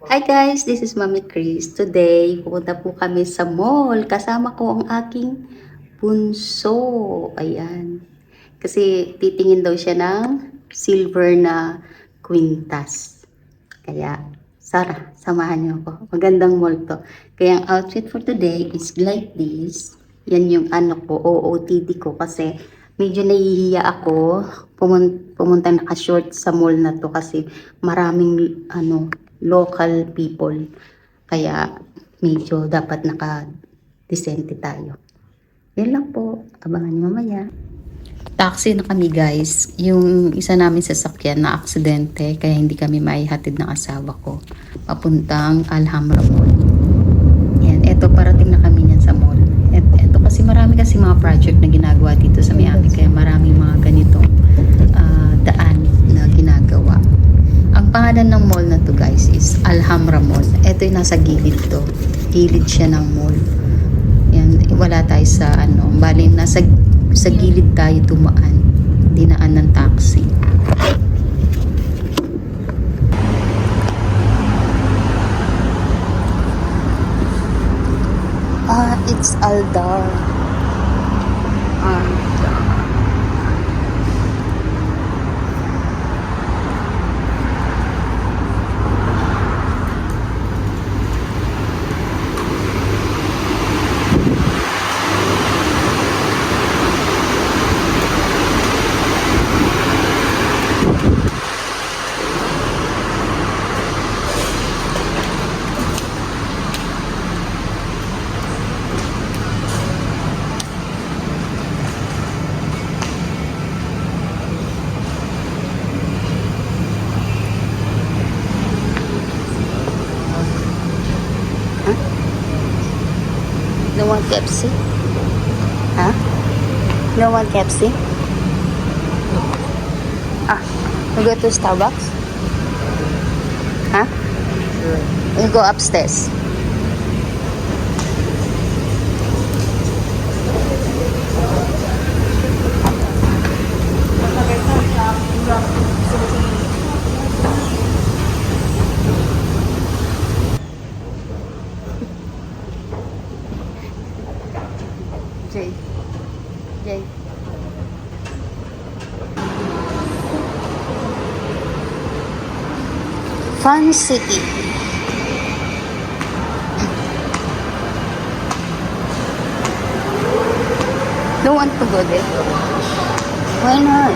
Hi guys, this is Mami Chris. Today, pupunta po kami sa mall. Kasama ko ang aking bunso. Ayan. Kasi titingin daw siya ng silver na kwintas. Kaya, Sara, samahan niyo ako. Magandang mall to. Kaya ang outfit for today is like this. Yan yung ano ko, OOTD ko kasi medyo nahihiya ako pumunta naka-short sa mall na to kasi maraming local people. Kaya medyo dapat naka-decente tayo. Yan lang po. Abangan niyo mamaya. Taxi na kami guys. Yung isa namin sasakyan na aksidente kaya hindi kami maihatid ng asawa ko. Papuntang Alhambra Mall. Yan, eto parating na kami niyan sa mall. Eto kasi marami kasi mga project na ginagawa dito sa Miami kaya maraming mga ganitong daan na ginagawa. Ang pangalan ng mall na to guys is Alhambra Mall. Eto yung nasa gilid to. Gilid siya ng mall. Yan, wala tayo sa bali sa gilid tayo tumaan. Dinaan ng taxi. It's Aldar. No one Pepsi? Huh? No one Pepsi? We go to Starbucks? Huh? We go upstairs. Jay. Jay. Fun City. Don't want to go there. Why not?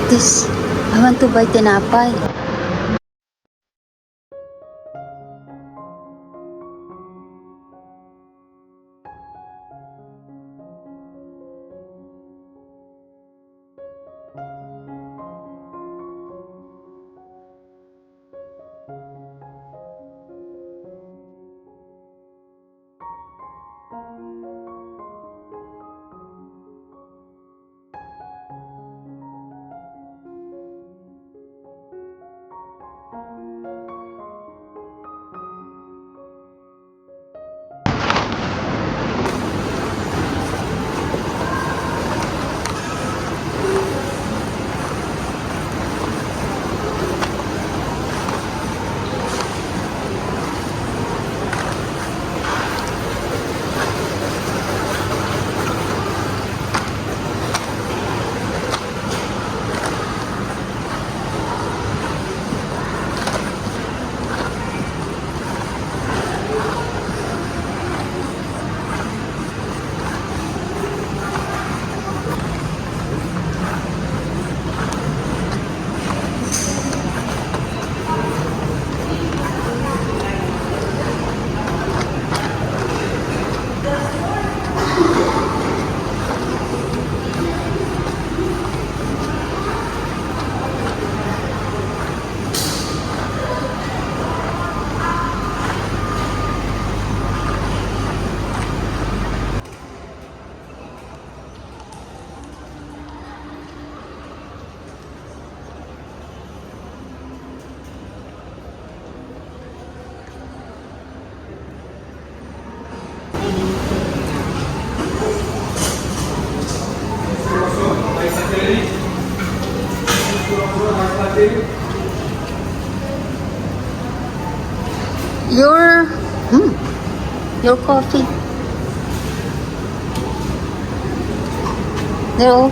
This. I want to buy tinapay. Your, your coffee. No.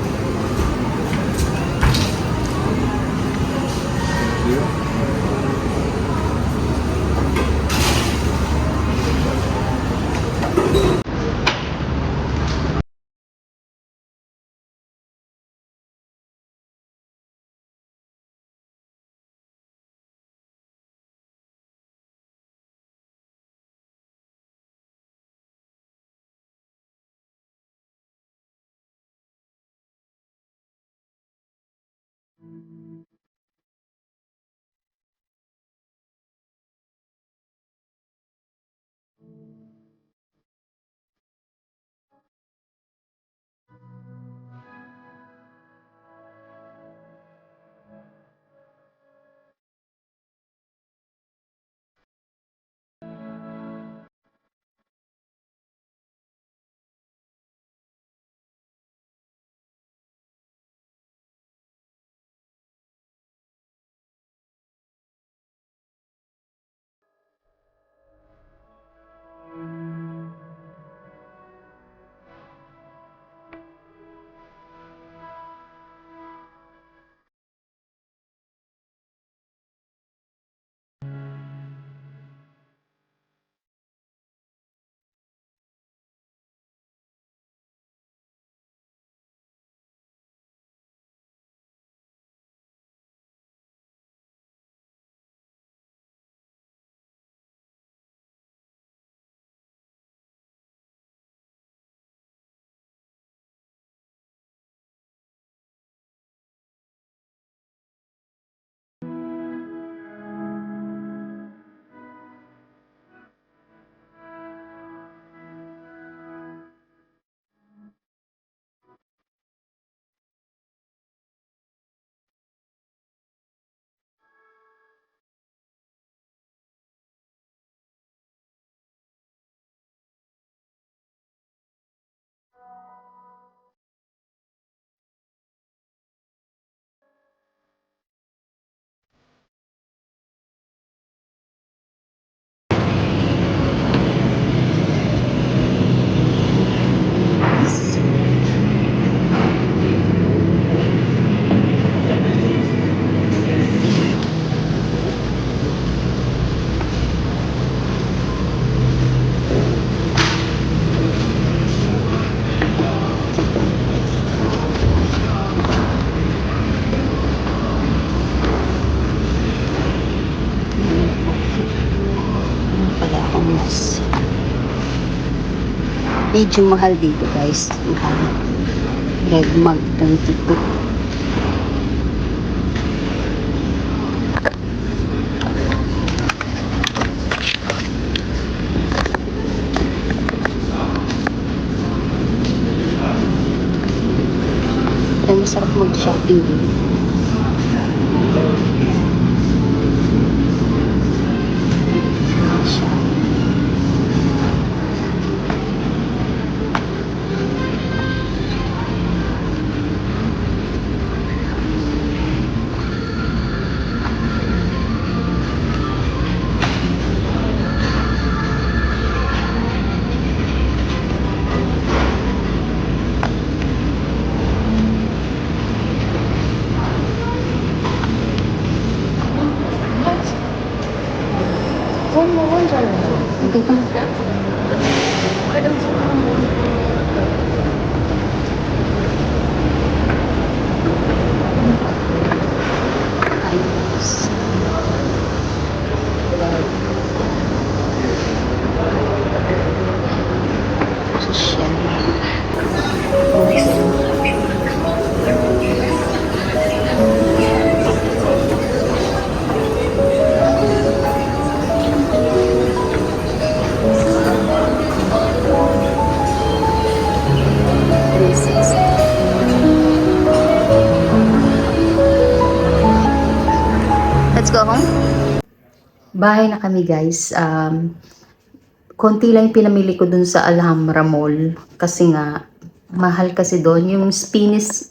Wala akong mas. Medyo mahal dito guys. Mahal. Red Mag 22. Kaya masarap mag-shopping dito. Hindi ba? Ayos. Social. Let's go home. Bahay na kami guys. Konti lang yung pinamili ko dun sa Alhambra Mall. Kasi nga, mahal kasi doon. Yung Spanish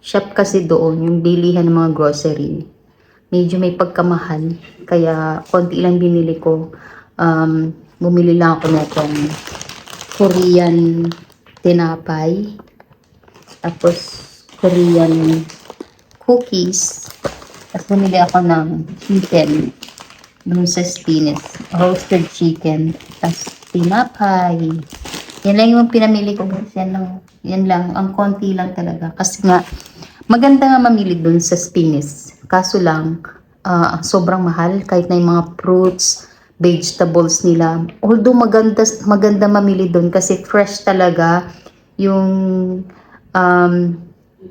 shop kasi doon, yung bilihan ng mga grocery. Medyo may pagkamahal. Kaya konti lang binili ko. Bumili lang ako nitong Korean tinapay. Tapos Korean cookies. Tapos bumili ako ng chicken dun sa Spinach. Roasted chicken. Tapos tinapay. Yan lang yung pinamili ko guys. Yan lang. Ang konti lang talaga. Kasi nga, maganda nga mamili dun sa Spinach. Kaso lang, sobrang mahal. Kahit na yung mga fruits, vegetables nila. Although maganda mamili dun kasi fresh talaga yung um,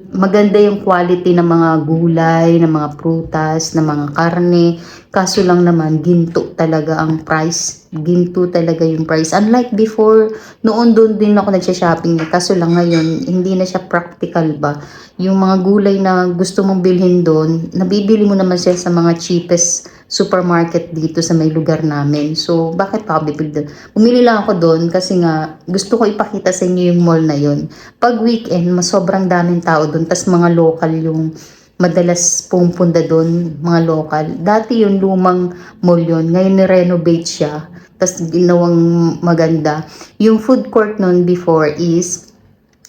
maganda yung quality ng mga gulay, ng mga prutas, ng mga karne. Kaso lang naman, ginto talaga ang price. Ginto talaga yung price. Unlike before, noon doon din ako nagsha-shopping. Kaso lang ngayon, hindi na siya practical ba. Yung mga gulay na gusto mong bilhin doon, nabibili mo naman siya sa mga cheapest supermarket dito sa may lugar namin. So, bakit pa ako bibili doon? Umili lang ako doon kasi nga gusto ko ipakita sa inyo yung mall na yun. Pag weekend, mas sobrang daming tao doon. Tas mga local yung madalas pumupunta doon, mga local. Dati yung lumang mall yun. Ngayon ni-renovate siya. Tas ginawang maganda. Yung food court noon before is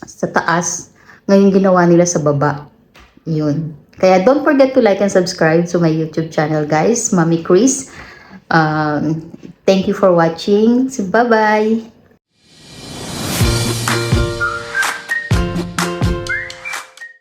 sa taas. Ngayon ginawa nila sa baba. Yun. Kaya don't forget to like and subscribe to my YouTube channel, guys. Mami Chris. Thank you for watching. So, bye-bye.